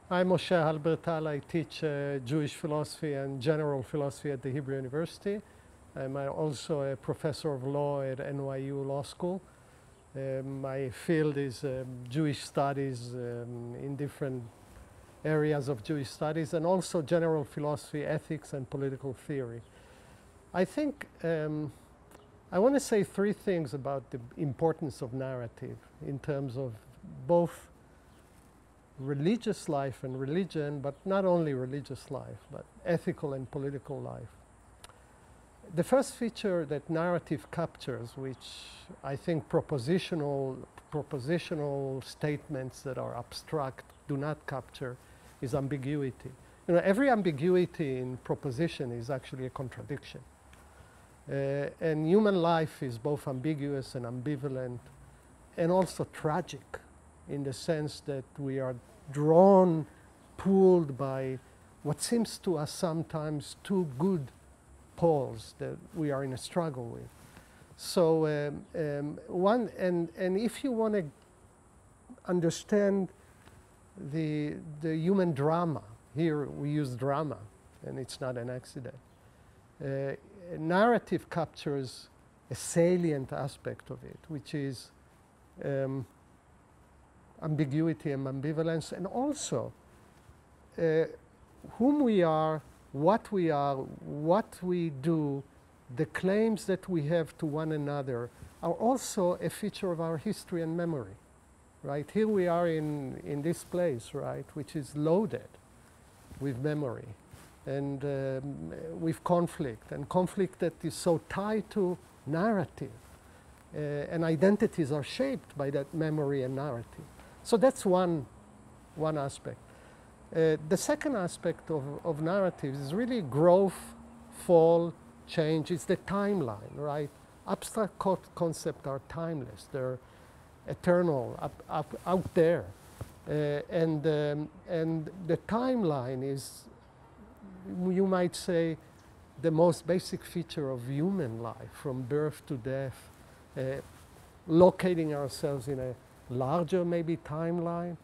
I'm Moshe Halbertal. I teach Jewish philosophy and general philosophy at the Hebrew University. I'm also a professor of law at NYU Law School. My field is Jewish studies in different areas of Jewish studies, and also general philosophy, ethics, and political theory. I think I want to say three things about the importance of narrative in terms of both religious life and religion, but not only religious life, but ethical and political life. The first feature that narrative captures, which I think propositional statements that are abstract do not capture, is ambiguity. You know, every ambiguity in proposition is actually a contradiction. And human life is both ambiguous and ambivalent, and also tragic, in the sense that we are drawn, pulled by what seems to us sometimes two good poles that we are in a struggle with. So and if you want to understand the human drama, here we use drama, and it's not an accident. Narrative captures a salient aspect of it, which is ambiguity and ambivalence, and also whom we are, what we do, the claims that we have to one another are also a feature of our history and memory, right? Here we are in this place, right, which is loaded with memory and with conflict, and conflict that is so tied to narrative. And identities are shaped by that memory and narrative. So that's one aspect. The second aspect of narratives is really growth, fall, change. It's the timeline, right? Abstract concepts are timeless. They're eternal, out there. And the timeline is, you might say, the most basic feature of human life, from birth to death, locating ourselves in a larger, maybe, timeline.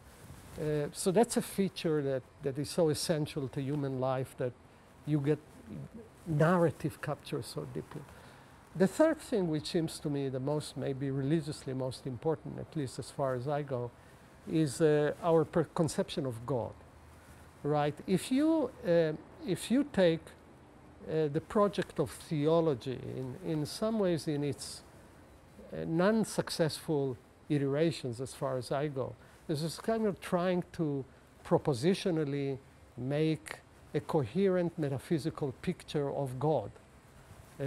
So that's a feature that is so essential to human life that you get narrative captured so deeply. The third thing, which seems to me the most, maybe religiously most important, at least as far as I go, is our conception of God, right? If you take the project of theology in some ways in its non-successful iterations, as far as I go, this is kind of trying to propositionally make a coherent metaphysical picture of God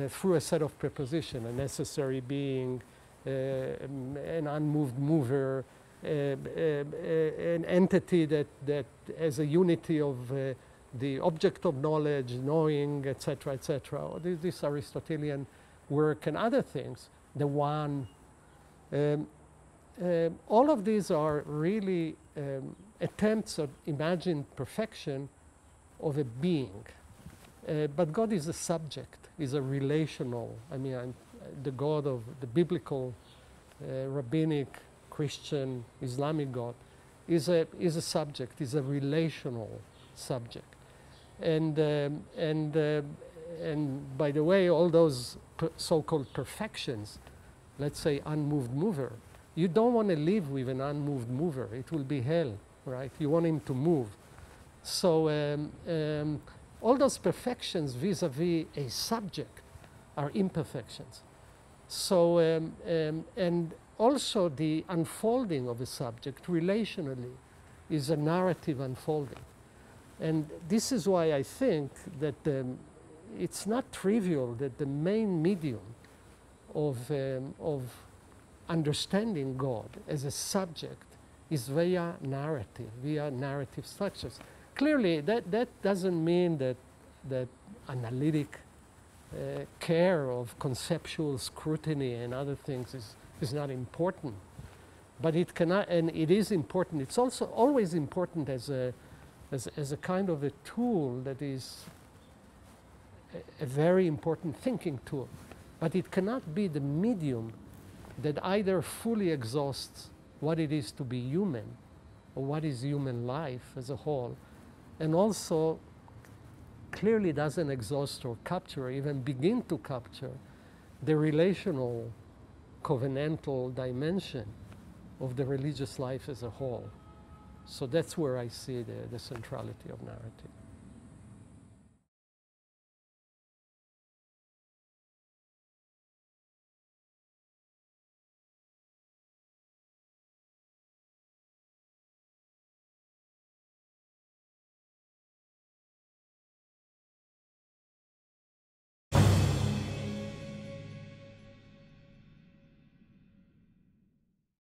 through a set of propositions: a necessary being, an unmoved mover, an entity that as a unity of the object of knowledge, knowing, etc., etc. This Aristotelian work and other things, the one. All of these are really attempts at imagined perfection of a being. But God is a subject, is a relational. I mean, the God of the biblical, rabbinic, Christian, Islamic God is a subject, is a relational subject. And by the way, all those so-called perfections, let's say unmoved mover, you don't want to live with an unmoved mover. It will be hell, right? You want him to move. So all those perfections vis-a-vis a subject are imperfections. So, and also the unfolding of a subject relationally is a narrative unfolding. And this is why I think that it's not trivial that the main medium of understanding God as a subject is via narrative structures. Clearly, that doesn't mean that analytic care of conceptual scrutiny and other things is not important. But it cannot, and it is important. It's also always important as a kind of a tool that is a very important thinking tool. But it cannot be the medium that either fully exhausts what it is to be human or what is human life as a whole, and also clearly doesn't exhaust or capture, even begin to capture, the relational, covenantal dimension of the religious life as a whole. So that's where I see the centrality of narrative.